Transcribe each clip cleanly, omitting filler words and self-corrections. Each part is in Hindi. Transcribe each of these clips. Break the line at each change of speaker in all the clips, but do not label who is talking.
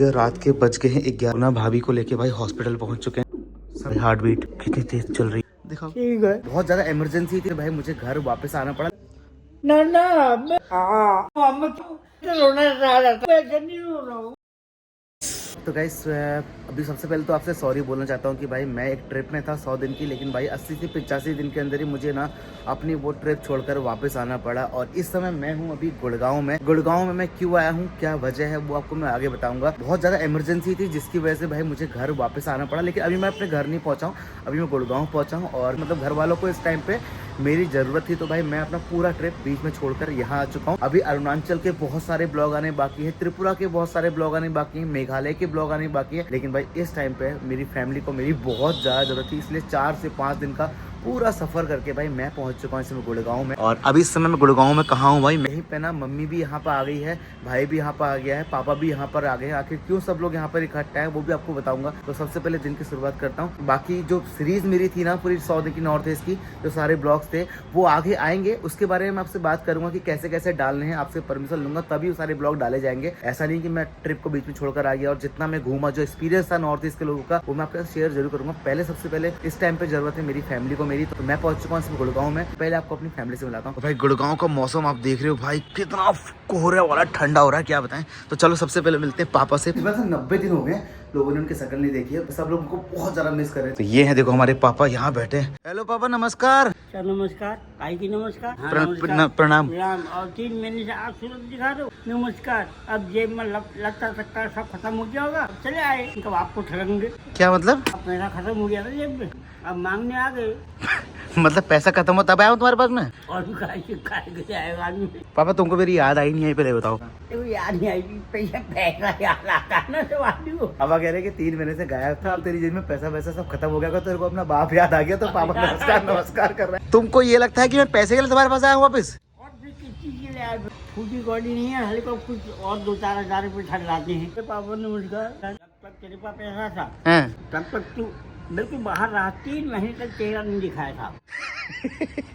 रात के बज गए हैं 11। भाभी को लेके भाई हॉस्पिटल पहुंच चुके हैं। हार्ट बीट कितनी तेज चल रही है देखो। ठीक है, बहुत ज्यादा इमरजेंसी थी भाई, मुझे घर वापस आना पड़ा। तो गाइस अभी सबसे पहले तो आपसे सॉरी बोलना चाहता हूँ कि भाई मैं एक ट्रिप में था 100 दिन की, लेकिन भाई 80 से 85 दिन के अंदर ही मुझे ना अपनी वो ट्रिप छोड़कर वापस आना पड़ा। और इस समय मैं हूँ अभी गुड़गांव में। गुड़गांव में मैं क्यों आया हूँ, क्या वजह है, वो आपको मैं आगे बताऊंगा। बहुत ज़्यादा इमरजेंसी थी जिसकी वजह से भाई मुझे घर वापस आना पड़ा, लेकिन अभी मैं अपने घर नहीं पहुँचा हूँ, अभी मैं गुड़गांव पहुँचा हूँ। और मतलब घर वालों को इस टाइम पे मेरी ज़रूरत थी, तो भाई मैं अपना पूरा ट्रिप बीच में छोड़कर यहाँ आ चुका हूँ। अभी अरुणाचल के बहुत सारे ब्लॉग आने बाकी है, त्रिपुरा के बहुत सारे ब्लॉग आने बाकी है, मेघालय के ब्लॉग आने बाकी है, लेकिन भाई इस टाइम पे मेरी फैमिली को मेरी बहुत ज़्यादा ज़रूरत थी, इसलिए 4 से 5 दिन का पूरा सफर करके भाई मैं पहुंच चुका हूँ इस समय गुड़गांव में। और अभी इस समय मैं गुड़गांव में कहाँ हूँ भाई, यहीं पे ना मम्मी भी यहाँ पर आ गई है, भाई भी यहाँ पर आ गया है, पापा भी यहाँ पर आ गए हैं। आखिर क्यों सब लोग यहाँ पर इकट्ठा है वो भी आपको बताऊंगा। तो सबसे पहले दिन की शुरुआत करता हूँ। बाकी जो सीरीज मेरी थी ना पूरी 100 दिन की नॉर्थ ईस्ट की, जो सारे ब्लॉग्स थे वो आगे आएंगे, उसके बारे में आपसे बात करूंगा कि कैसे कैसे डालने हैं। आपसे परमिशन लूंगा तभी वो सारे ब्लॉग डाले जाएंगे। ऐसा नहीं कि मैं ट्रिप को बीच में छोड़कर आ गया। और जितना मैं घूमा, जो एक्सपीरियंस था नॉर्थ ईस्ट के लोगों का, वो मैं आपके साथ शेयर जरूर करूंगा। पहले सबसे पहले इस टाइम पे जरूरत है मेरी फैमिली को मेरी, तो मैं पहुंच गुड़गांव में। पहले आपको अपनी फैमिली से मिलाता हूँ। भाई गुड़गांव का मौसम आप देख रहे हो भाई, कितना कोहरा वाला ठंडा हो रहा है, क्या बताएं। तो चलो सबसे पहले मिलते हैं पापा से। 90 दिन हो गए लोगों ने उनकी शक्ल नहीं देखी है, सब लोग उनको बहुत ज्यादा मिस कर रहे हैं। तो ये है देखो हमारे पापा यहाँ बैठे। हेलो पापा, नमस्कार।
सर नमस्कार, भाई की नमस्कार।
प्रणाम।
और 3 महीने से आप सूरत दिखा दो, नमस्कार। अब जेब में लगता सकता सब खत्म हो गया होगा, चले आए, कब आपको ठगेंगे।
क्या मतलब?
अब पैसा खत्म हो गया था जेब में, अब मांगने आ गए।
मतलब पैसा खत्म हो तब आया हूँ तुम्हारे पास में?
और आएगा आदमी।
पापा तुमको मेरी याद आई नहीं है, पहले बताओ।
तो याद नहीं आएगी, पैसा याद आता है ना सब आदमी को।
पापा कह रहे कि 3 महीने से गायब था, अब तेरी जेब में पैसा वैसा सब खत्म हो गया, तो तेरे को अपना बाप याद आ गया, तो पापा नमस्कार कर रहे हैं। तुमको ये लगता है कि मैं पैसे के लिए तुम्हारे पास आया हूँ वापस?
और भी किस चीज के लिए आए? फूटी कौड़ी नहीं है, हल्का कुछ और 2-4 हजार रुपये छट लाते हैं। पापा नमस्कार। जब तक तेरे पास पैसा था तब तक तू बिल्कुल बाहर रहा, 3 महीने तक चेहरा नहीं दिखाया था।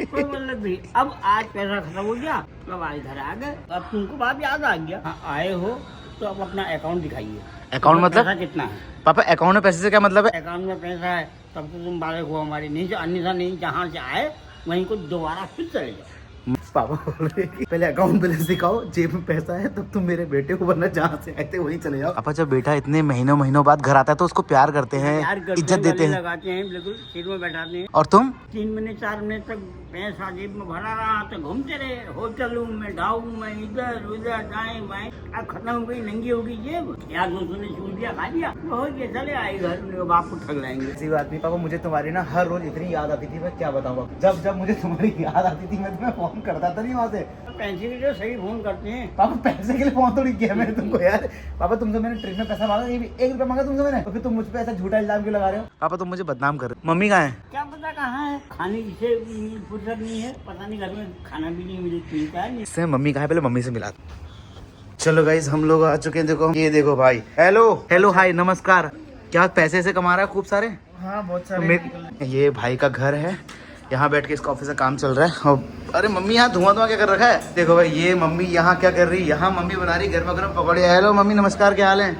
कोई मतलब नहीं। अब आज पैसा खत्म हो गया, अब आज घर आ गए, अब तुमको बात याद आ गया। हाँ, आए हो तो अब अपना अकाउंट दिखाइए।
अकाउंट मतलब
पैसा कितना है?
पापा अकाउंट में पैसे से क्या मतलब है?
अकाउंट में पैसा है तब तो तुम बालक हो हमारी, नहीं तो अन्यथा नहीं, जहाँ से आए वहीं को दोबारा फिर चले जाओ।
पापा बोल रहे कि पहले अकाउंट बैलेंस दिखाओ, जेब में पैसा है तब तुम मेरे बेटे को, वरना जहाँ से आए थे वहीं चले जाओ। पापा जब बेटा इतने महीनों बाद घर आता है तो उसको प्यार करते हैं, इज्जत देते हैं,
लगाते हैं, बिल्कुल सिर में बैठाते हैं।
और तुम
3 महीने 4 महीने तक पैसा जेब में भरा रहा, तो घूमते रहे होटलों में, ढाऊ में, इधर उधर दाएं बाएं। अब खत्म हो गई, नंगी हो गई जेब, यार दोस्तों ने छूट दिया, खा लिया, तो हो गया, चले आए घर में, बाप को ठग लाएंगे।
ऐसी बात नहीं पापा, मुझे तुम्हारी ना हर रोज इतनी याद आती थी, मैं क्या बताऊँ। जब मुझे तुम्हारी याद आती थी मैं तुम्हें फोन करता था, नहीं वहाँ से।
पैसे के लिए सही फोन करते हैं
पापा, पैसे के लिए फोन थोड़ी किया मैंने तुमको यार। पापा तुमसे मैंने ट्रिप में पैसा मांगा, ये भी 1 रुपया मांगा तुमसे मैंने, तो फिर तुम मुझ पे ऐसा झूठा इल्जाम क्यों लगा रहे हो? पापा तुम मुझे बदनाम कर रहे हो। मम्मी कहाँ है?
क्या पता कहाँ है, खाने से फुर्सत नहीं है, पता नहीं घर में खाना भी नहीं मिलता है।
इससे मम्मी कहाँ है, पहले मम्मी से मिला। चलो गाइस हम लोग आ चुके हैं, देखो ये देखो भाई। हेलो हाय नमस्कार। क्या पैसे से कमा रहा है खूब सारे?
हाँ बहुत सारे।
ये भाई का घर है, यहाँ बैठ के इसका ऑफिस का काम चल रहा है। और अरे मम्मी यहाँ धुआं क्या कर रखा है, देखो भाई। ये मम्मी यहाँ क्या कर रही है, यहाँ मम्मी बना रही गर्मा गर्म पकौड़े। हेलो मम्मी नमस्कार, क्या हाल है?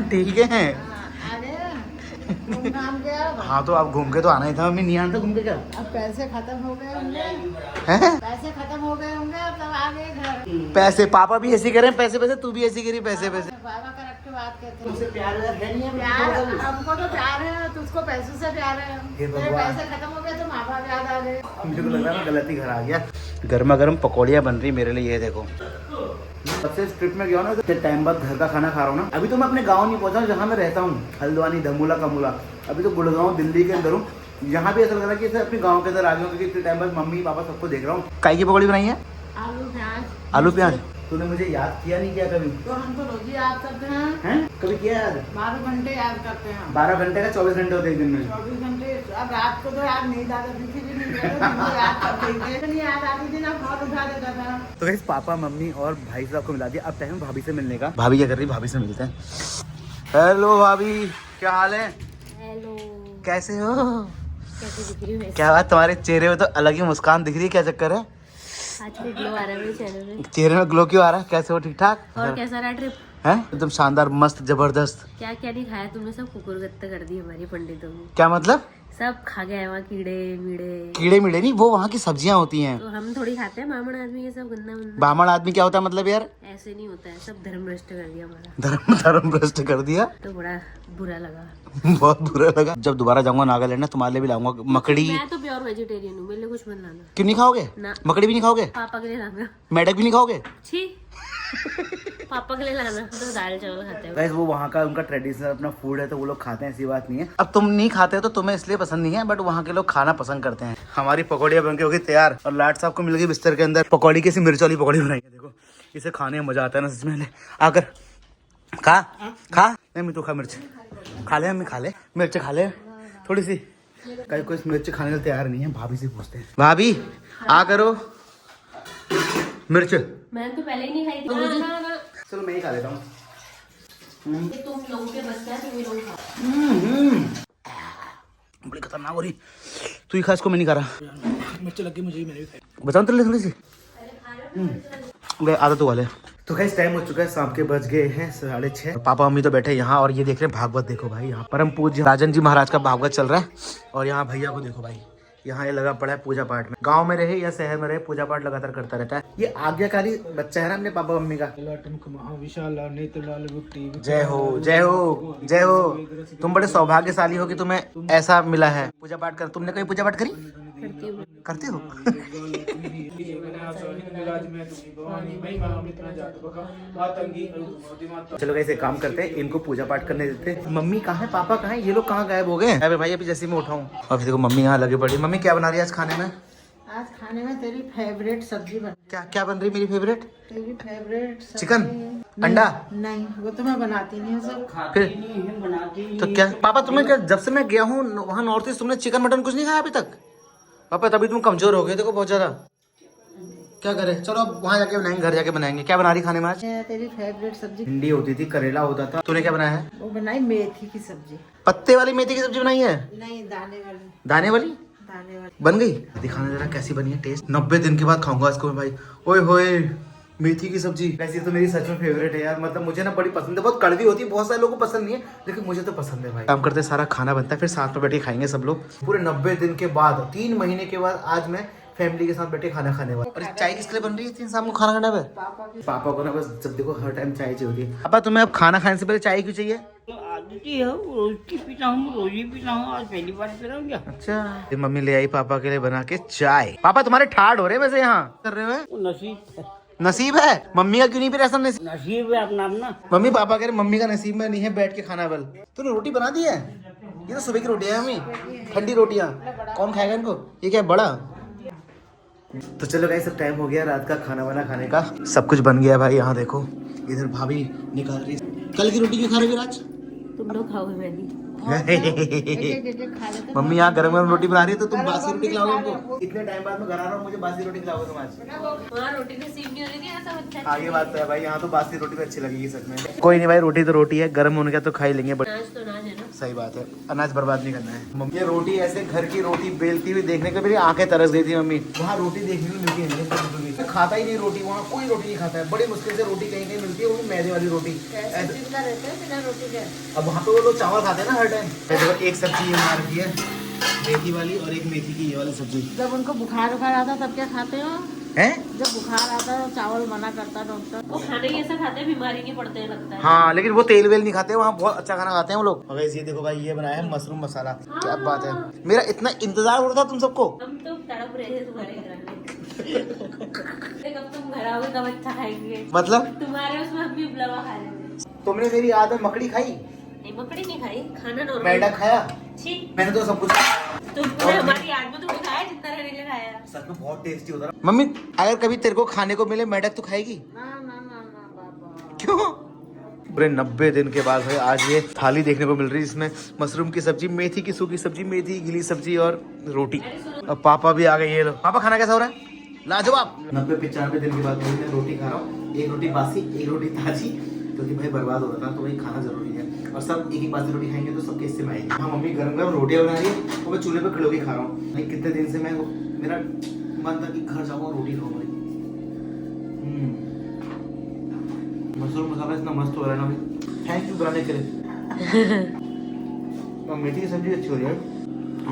ठीक है। हाँ तो आप घूम के तो आना ही था, मम्मी नहीं आना था घूम के क्या?
अब पैसे खत्म हो गए होंगे,
हैं?
पैसे खत्म हो गए होंगे, अब तब आ गए घर।
पैसे पापा भी ऐसी करें, पैसे तू भी ऐसी करी, पैसे।
बाबा करेक्ट बात कहते हैं।
तुमसे प्यार है नहीं है?
प्यार हमको तो प्यार है, तुझको पैसों से प्यार है।
हे
तेरे
भगवान।
पैसे खत्म हो गए तो माँ बाप याद आ गए।
मुझे को लग रहा है मैं गलती घर आ गया। गर्मा गर्म पकौड़ियाँ बन रही मेरे लिए, ये देखो। सबसे ट्रिप में गया ना, तो टाइम बाद घर का खाना खा रहा हूँ ना। अभी तो मैं अपने गांव नहीं पहुंचा जहाँ मैं रहता हूँ, हल्द्वानी, धमूला, कमूला। अभी तो गुड़गांव दिल्ली के अंदर हूँ। यहाँ भी ऐसा लग रहा है कि अपने गांव के अंदर आ गया हूँ, क्योंकि इतने टाइम बाद मम्मी पापा सबको देख रहा हूँ। काय की पकौड़ी बनाई है? आलू प्याज। तूने मुझे याद किया नहीं किया कभी?
तो हम तो रोज याद करते हैं।
कभी किया याद?
12 घंटे याद करते हैं।
12 घंटे का 24 घंटे होते एक दिन में।
24 घंटे। अब रात को तो याद नहीं आता थी, भी नहीं याद करते नहीं याद आती थी ना, फोन उठा देता था।
तो गाइस पापा मम्मी और भाई साहब को मिला दिया, अब टाइम भाभी से मिलने का। भाभी क्या कर रही, भाभी से मिलते हैं। हेलो भाभी, क्या हाल है?
हेलो,
कैसे हो?
कैसे दिख रही हूँ?
क्या बात, तुम्हारे चेहरे में तो अलग ही मुस्कान दिख रही है, क्या चक्कर है?
आज भी ग्लो आ रहा है मेरे चेहरे पे।
चेहरे में ग्लो क्यों आ रहा है? कैसे हो, ठीक ठाक?
और कैसा रहा ट्रिप?
है एकदम शानदार मस्त जबरदस्त।
क्या क्या नहीं खाया तुमने, सब कुकुरगत्ता कर दी हमारी पंडितों ने।
क्या मतलब?
सब खा गया वहाँ, कीड़े मीड़े।
कीड़े मीड़े नहीं, वो वहाँ की सब्जियां होती हैं।
तो हम थोड़ी खाते हैं, ब्राह्मण आदमी ये सब गंदा वंदा।
ब्राह्मण आदमी क्या होता है मतलब यार?
ऐसे नहीं होता है, सब धर्म भ्रष्ट कर दिया हमारा।
धर्म भ्रष्ट कर दिया।
तो बड़ा बुरा लगा।
बहुत बुरा लगा। जब दोबारा जाऊंगा नागालैंड ना, तुम्हारे लिए भी लाऊंगा मकड़ी।
मैं तो प्योर वेजिटेरियन हूँ, मेरे लिए कुछ मत लाना।
क्यों नहीं खाओगे?
ना।
मकड़ी भी नहीं खाओगे?
पापा के लिए लाना।
मेढक भी नहीं खाओगे?
छी पापा के लिए लाना। तो दाल चावल खाते हैं।
गाइस वो वहाँ का उनका ट्रेडिशनल अपना फूड है, तो वो लोग खाते हैं, ऐसी बात नहीं है। अब तुम नहीं खाते हो तो तुम्हें इसलिए पसंद नहीं है, बट वहाँ के लोग खाना पसंद करते हैं। हमारी पकौड़ियाँ बन के हो गई तैयार और लाट साहब को मिल गई बिस्तर के अंदर पकौड़ी। कैसी मिर्च वाली पकौड़ी बनाई है, देखो इसे खाने में मजा आता है ना सच में। ले आकर खा खा। नहीं मैं तो खा, मिर्च खा ले, मम्मी खा ले, मिर्च खा ले थोड़ी सी। कहीं कोई मिर्च खाने के लिए तैयार नहीं है, भाभी से पूछते हैं। भाभी आ करो मिर्च।
मैं तो पहले ही नहीं खाई थी। ना।
चलो मैं ही खा लेता हूँ।
तुम लोगों के बस का, तुम ही लोग खाओ।
बड़ी खतरनाक हो रही। तू ही खा इसको, मैं नहीं खा रहा।
मिर्च लगी मुझे, मैंने भी खाई।
बताओ तो ले थोड़ी सी। आदत वाले। तो गाइस टाइम हो चुका है, शाम के बज गए हैं 6:30। पापा मम्मी तो बैठे यहाँ और ये देख रहे हैं भागवत। देखो भाई यहाँ परम पूज्य राजन जी महाराज का भागवत चल रहा है। और यहाँ भैया को देखो भाई, यहाँ ये लगा पड़ा है पूजा पाठ में। गांव में रहे या शहर में रहे, पूजा पाठ लगातार करता रहता है। ये आज्ञाकारी बच्चा है ना अपने पापा मम्मी का। जय हो जय हो जय हो। तुम बड़े सौभाग्यशाली हो कि तुम्हें ऐसा मिला है पूजा पाठ कर। तुमने कहीं पूजा पाठ करी? करते हो? चलो कैसे काम करते हैं, इनको पूजा पाठ करने देते हैं। मम्मी कहाँ है, पापा कहाँ है, ये लोग कहाँ गायब हो गए? अरे भाई अभी जैसे मैं उठाऊं और फिर देखो मम्मी यहाँ लगे पड़ी। मम्मी क्या बना रही है आज खाने में?
आज खाने में तेरी फेवरेट सब्जी बन।
क्या क्या बन रही है मेरी फेवरेट?
तेरी फेवरेट
चिकन अंडा?
नहीं वो तो मैं बनाती नहीं हूँ सब।
फिर तो क्या पापा, तुम्हें क्या जब से मैं गया हूँ वहाँ नॉर्थ ईस्ट, तुमने चिकन मटन कुछ नहीं खाया अभी तक? पापा तभी तुम कमजोर हो गए देखो बहुत ज्यादा। क्या करें, चलो अब वहाँ जाके बनाएंगे, घर जाके बनाएंगे। क्या बना रही खाने में आज?
तेरी फेवरेट सब्जी
भिंडी होती थी, करेला होता था। तूने क्या बनाया है?
वो बनाई मेथी की सब्जी।
पत्ते वाली मेथी की सब्जी बनाई है?
नहीं दाने वाली।
दाने वाली
दाने वाली
बन गई। दिखाना जरा कैसी बनी है टेस्ट। 90 दिन के बाद खाऊंगा इसको मैं भाई। ओए होए मेथी की सब्जी। वैसे तो मेरी सच में फेवरेट है यार, मतलब मुझे ना बड़ी पसंद है। बहुत कड़वी होती है, बहुत सारे लोगों को पसंद नहीं है, लेकिन मुझे तो पसंद है भाई। काम करते सारा खाना बनता है, फिर साथ में बैठ के खाएंगे सब लोग। पूरे 90 दिन के बाद, 3 महीने के बाद आज मैं फैमिली के साथ बैठे खाना खाने वाला। और चाय किसके लिए बन रही है इतनी शाम को खाना खाने पे? पापा को ना बस जब देखो हर टाइम चाय चाहिए होती है। पापा तुम्हें अब खाना खाने से पहले चाय क्यों चाहिए?
आदत ही है, रोज की पीता हूँ, रोज ही पीता हूँ। आज पहली बार पी रहा हूँ क्या?
अच्छा फिर मम्मी ले आई पापा के लिए बना के चाय। पापा तुम्हारे ठाड हो रहे हैं वैसे, यहाँ कर रहे हो?
वो नसीब है।
नसीब है? मम्मी का क्यों नहीं फिर ऐसा नसीब?
नसीब है अपना अपना।
मम्मी पापा कह रहे मम्मी का नसीब में नहीं है बैठ के खाना। बल तूने रोटी बना दी है? ये तो सुबह की रोटी है मम्मी, ठंडी रोटियां। कौन खाएगा इनको? ये क्या बड़ा? तो चलो गाइस सब टाइम हो गया रात का खाना वाना खाने का। सब कुछ बन गया भाई। यहाँ देखो इधर भाभी निकाल रही। कल की रोटी क्यों खा रहे हो आज?
तुम लोग खाओगे, मैं नहीं।
मम्मी यहाँ गरम गरम रोटी बना रही है तो तुम बासी रोटी खिलाओगे हमको? इतने टाइम बाद मैं घर आ रहा हूँ, मुझे बासी रोटी खिलाओगे तुम आज?
वहाँ रोटी नसीब नहीं हो रही थी, ऐसा बच्चा।
हाँ ये बात तो है भाई, यहाँ तो बासी रोटी भी अच्छी लगेगी सच में। कोई नहीं भाई, रोटी तो रोटी है, गर्म होने का तो खा ही लेंगे। बट
नाच तो नाच है ना।
सही बात है, अनाज बर्बाद नहीं करना है। मम्मी ये रोटी ऐसे घर की रोटी बेलती हुई देखने को मेरी आंखें तरस गई थी। मम्मी वहाँ रोटी देखने को मिलती है, मैं खाता ही नहीं रोटी, वहाँ कोई रोटी नहीं खाता है। बड़ी मुश्किल से रोटी कहीं कहीं मिलती है, वो भी मैदे वाली रोटी। अब वहाँ पे वो लोग चावल खाते हैं ना हर टाइम। एक सब्जी ये बना रखी है मेथी वाली और एक मेथी की ये वाली सब्जी।
जब उनको बुखार आता तब क्या खाते हो?
हैं?
जब बुखार आता है चावल मना करता डॉक्टर।
वो खाना ही ऐसा खाते हैं, बीमारी नहीं पड़ते हैं लगता है।
हाँ लेकिन वो तेल वेल नहीं खाते, वहाँ बहुत अच्छा खाना खाते हैं वो लोग। और ये देखो भाई ये बनाया है मशरूम मसाला। क्या बात है, मेरा इतना इंतजार हो रहा था तुम सबको।
हम तो तड़प रहे थे तुम्हारे घर में। कब तुम घर आओगे कब अच्छा खाएंगे?
मतलब
तुम्हारे उसमें हम भी उबला खा रहे थे।
तुमने मेरी याद में मकड़ी खाई?
नहीं मकड़ी नहीं खाई, खाना नॉर्मल।
मेंढक खाया?
छी,
मैंने तो सब कुछ।
तुमने हमारी याद में तो खाया जितना रहने के खाया।
सच में बहुत टेस्टी होता है। मम्मी अगर कभी तेरे को खाने को मिले मेंढक तो खाएगी?
ना ना ना ना बाबा।
क्यों? पूरे 90 दिन के बाद भाई आज ये थाली देखने को मिल रही है, जिसमें मशरूम की सब्जी, मेथी की सूखी सब्जी, मेथी की गीली सब्जी और रोटी। अब पापा भी आ गए। ये लो पापा, खाना कैसा हो रहा है? लाजवाब। 90-95 दिन के बाद मैं रोटी खा रहा हूँ। एक रोटी बासी, एक रोटी ताजी, क्योंकि भाई बर्बाद हो रहा था तो वही खाना जरूरी है। और सब एक ही बासी रोटी खाएंगे तो सबके हिस्से में आएगी। हाँ मम्मी गरम गरम रोटियां बना रही है और मैं चूल्हे पे खड़े होकर खा रहा हूँ। भाई कितने दिन से मैं मेरा मन था कि घर जाऊँगा रोटी खाऊंगा। मशरूम मसाला इतना मस्त हो रहा है ना भाई, थैंक यू बनाने के लिए। और मेथी की सब्जी अच्छी हो रही है।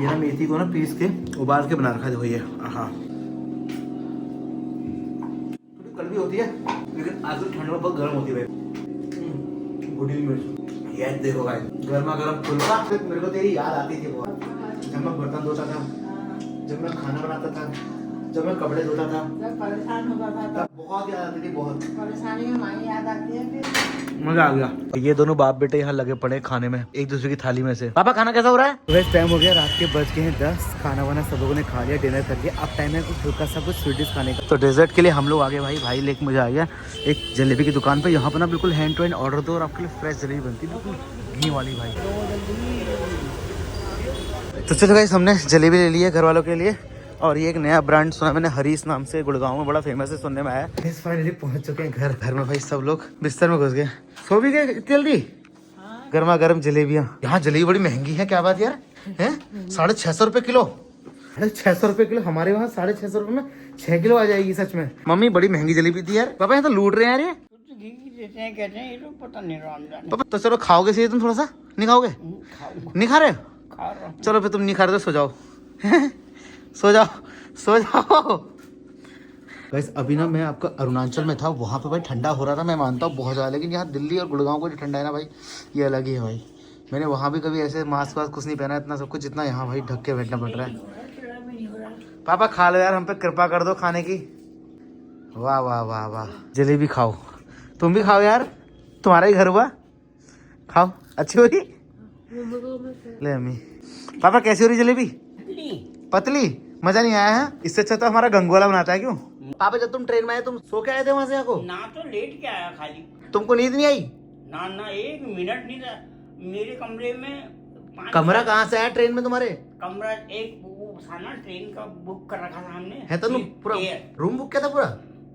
ये ना मेथी को ना पीस के उबाल के बना रखा है, देखो ये। हाँ थोड़ी कड़वी होती है लेकिन आजकल ठंड में बहुत गर्म होती है भाई। भुनी मिर्च ये देखो भाई, गर्मा गर्म फुल्का। मेरे को तेरी याद आती थी बहुत, जब मैं बर्तन धोता था, जब मैं खाना बनाता था, जब मैं कपड़े धोता था,
जब परेशान होता था
तब बहुत याद आती थी, बहुत
परेशानी में माई याद आती है फिर।
मजा आ गया। ये दोनों बाप बेटे यहाँ लगे पड़े खाने में, एक दूसरे की थाली में से। पापा खाना कैसा हो रहा है? वैसे टाइम हो गया, रात के बज गए हैं 10। खाना वाना सब लोगों ने खा लिया, डिनर कर लिया। अब टाइम है कुछ हल्का सा कुछ स्वीट खाने का। तो डेजर्ट के लिए हम लोग आगे भाई लेके मुझे आ गया एक जलेबी की दुकान पे। यहाँ पर ना बिल्कुल हैंड टू हैंड ऑर्डर दो और आपके लिए फ्रेश जलेबी बनती है, बिल्कुल घी वाली भाई। तो चलो गाइस, हमने जलेबी ले ली है घर वालों के लिए। और ये एक नया ब्रांड सुना मैंने, हरीश नाम से, गुड़गांव में बड़ा फेमस है, सुनने में आया। फाइनली पहुंच चुके हैं घर में भाई सब लोग बिस्तर में घुस गए। सो भी गए इतनी जल्दी? गर्मा गर्म जलेबियाँ। यहाँ जलेबी बड़ी महंगी है, क्या बात यार है? 650 रुपए किलो। 650 रुपए किलो। हमारे वहाँ 650 रुपए में 6 किलो आ जाएगी। सच में मम्मी बड़ी महंगी जलेबी थी यार। पापा यहाँ तो लूट रहे हैं यार ये।
देते हैं कहते हैं, ये तो पता नहीं रमजान।
पापा तो चलो खाओगे सही, तुम थोड़ा सा नहीं खाओगे? नहीं खा रहे?
खा रहा हूँ।
चलो फिर तुम नहीं खा रहे तो सो जाओ। सो जाओ सो जाओ। गाइस अभी ना मैं आपका अरुणाचल में था, वहाँ पे भाई ठंडा हो रहा था, मैं मानता हूँ बहुत ज़्यादा, लेकिन यहाँ दिल्ली और गुड़गांव को जो ठंडा है ना भाई, ये अलग ही है भाई। मैंने वहाँ भी कभी ऐसे मास्क वास्क कुछ नहीं पहना इतना सब कुछ, जितना यहाँ भाई ढक के बैठना पड़ रहा है। पापा खा लो यार, हम पे कृपा कर दो खाने की। वाह वाह वाह वाह, जलेबी खाओ, तुम भी खाओ यार, तुम्हारा ही घर हुआ, खाओ। अच्छी हो रही? ले अम्मी। पापा कैसी हो रही जलेबी? पतली? मजा नहीं आया है? इससे अच्छा तो हमारा गंगोला बनाता है। क्यों पापा, जब तुम ट्रेन में आए तुम सो के आए थे वहां से? को
ना तो लेट के आया खाली।
तुमको नींद नहीं आई?
ना 1 मिनट नहीं था मेरे कमरे में।
कमरा कहाँ से आया ट्रेन में तुम्हारे?
कमरा एक वो था ना, ट्रेन का बुक कर रखा था हमने।
है तो पूरा रूम बुक किया था?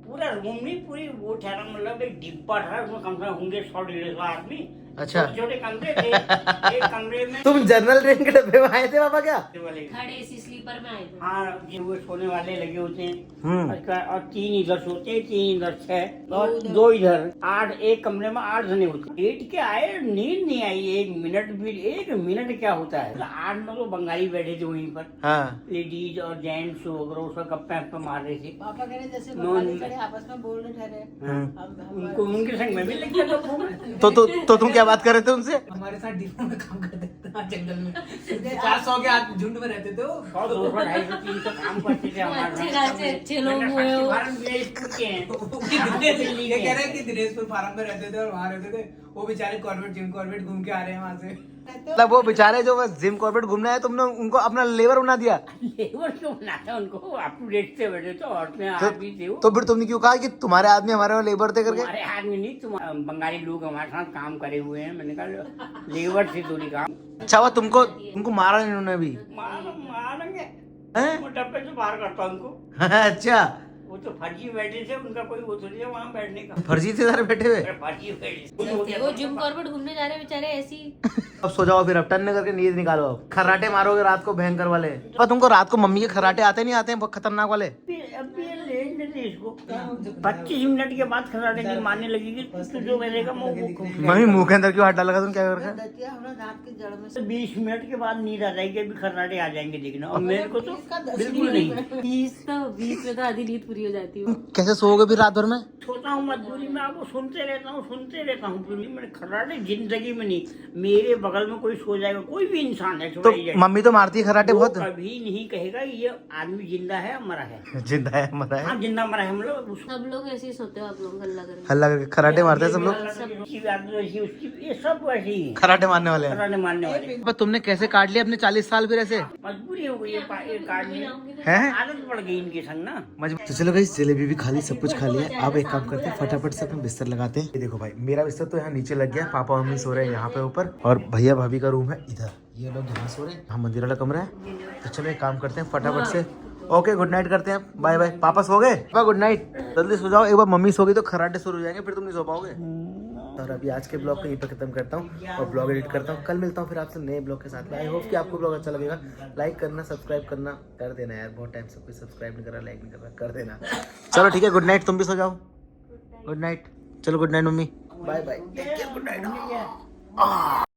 पूरा रूम नहीं, पूरी वो ठहरा, मतलब एक डिब्बा था, उसमें कम से कम होंगे 100-150 आदमी।
अच्छा।
छोटे कमरे थे। एक कमरे में
तुम जनरल ट्रेन के डब्बे में आए थे पापा क्या?
थर्ड एसी स्लीपर में आए थे।
हाँ, जो वो सोने वाले लगे होते हैं, और 3 इधर सोते हैं, 3 इधर 6 और 2 इधर 8। एक कमरे में 8 जने होते हैं। लेट के आए, नींद नहीं आई 1 मिनट भी। 1 मिनट क्या होता है? 8-9 तो बंगाली बैठे थे वहीं पर, लेडीज और जेंट्स वगैरह, उसका गप्पे मार रहे थे।
पापा कह रहे जैसे बंगाली खड़े आपस में बोल रहे ठहरे।
उनको उनके संग में भी लग गया।
तो तुम क्या बात कर रहे थे उनसे?
हमारे साथ डिपो में काम करते थे जंगल में, 400 के आदमी झुंड में रहते थे।
100, 200, 250, 300 काम करते थे हमारे।
अच्छे लोग हुए हो।
ये कह रहे हैं कि दिनेशपुर फार्म में रहते थे और वहाँ रहते थे। वो बेचारे जिम कॉर्बेट घूम के आ रहे हैं वहाँ से।
मतलब वो बेचारे जो बस जिम कॉर्बेट घूमना है, तुमने उनको अपना लेबर बना दिया?
लेबर क्यों बनाया उनको? अप टू डेट से बैठे तो औरतें आदमी थे वो।
तो फिर तुमने क्यों कहा कि तुम्हारे आदमी हमारे वहाँ लेबर थे करके?
हमारे आदमी नहीं, तुम बंगाली लोग हमारे साथ काम करे हुए हैं। मैंने कहा लेबर से थोड़ी काम।
अच्छा हुआ तुमको मारा नहीं उन्होंने अभी?
मारेंगे,
हैं?
वो डब्बे से बाहर करता उनको।
अच्छा,
वो तो फर्जी बैठे थे, उनका कोई वो थोड़ी है वहाँ बैठने का।
फर्जी थे सारे बैठे हुए?
फर्जी बैठे।
वो जिम कॉर्बेट घूमने जा रहे बेचारे ऐसी।
अब सो जाओ फिर, अब टन करके नींद निकालो। अब खर्राटे मारोगे रात को भयंकर वाले। पर तुमको रात को मम्मी के खर्राटे आते नहीं आते हैं बहुत खतरनाक वाले?
अब ये लेट देते इसको। 25 मिनट के बाद खराटे की मारने लगेगी तो जो करेगा
मम्मी मुंह के अंदर क्यों हाथ डाला? तुम क्या कर रहे हो?
हम लोग दांत की जड़ में से
20 मिनट के बाद नींद आ जाएगी, अभी खर्राटे आ जाएंगे देखना। और मेरे को तो बिल्कुल नहीं।
20 में तो आधी नींद पूरी हो जाती है।
कैसे सोओगे फिर रात भर में?
सोता हूँ मजबूरी में, आपको सुनते रहता हूँ। फिर मैंने खर्राटे जिंदगी में नहीं। मेरे बगल में कोई सो जाएगा, कोई भी इंसान है,
तो मम्मी तो मारती है खर्राटे बहुत।
कभी नहीं कहेगा ये आदमी जिंदा है मरा है।
जिंदा है मरा है?
हाँ, जिंदा मरा है। हम लोग
सब लोग ऐसे ही सोते हो आप लोग हल्ला करके?
हल्ला करके खर्राटे मारते हैं सब लोग?
ये सब वैसे ही
खर्राटे मारने वाले हैं।
खर्राटे मारने वाले।
पर तुमने कैसे काट लिया अपने 40 साल फिर ऐसे?
मजबूरी हो गई है काटने,
हैं?
आदत पड़ गई इनके संग ना।
तो चलो गाइस, जलेबी भी खा ली, सब कुछ खा लिया। अब एक काम करते हैं, फटाफट से अपना बिस्तर लगाते हैं। ये देखो भाई, मेरा बिस्तर तो यहाँ नीचे लग गया, पापा मम्मी सो रहे हैं यहाँ पे ऊपर, और भैया भाभी का रूम है इधर। ये लोग यहाँ सो रहे हैं, यहाँ मंदिर वाला कमरा है। तो चलो एक काम करते हैं फटाफट से, ओके गुड नाइट करते हैं, बाय बाय। पापा सो गए? पापा गुड नाइट, जल्दी सो जाओ। एक बार मम्मी सो गई तो खर्राटे शुरू हो जाएंगे, फिर तुम नहीं सो पाओगे। और अभी आज के ब्लॉग को यहीं पर खत्म करता हूँ और ब्लॉग एडिट करता हूँ। कल मिलता हूँ फिर आपसे नए ब्लॉग के साथ में। आई होप कि आपको ब्लॉग अच्छा लगेगा। लाइक करना, सब्सक्राइब करना कर देना यार, बहुत टाइम से कोई सब्सक्राइब नहीं कर रहा, लाइक नहीं कर रहा, कर देना। चलो ठीक है, गुड नाइट, तुम भी सो जाओ। गुड नाइट, चलो good night mummy. Bye bye, take care, good night.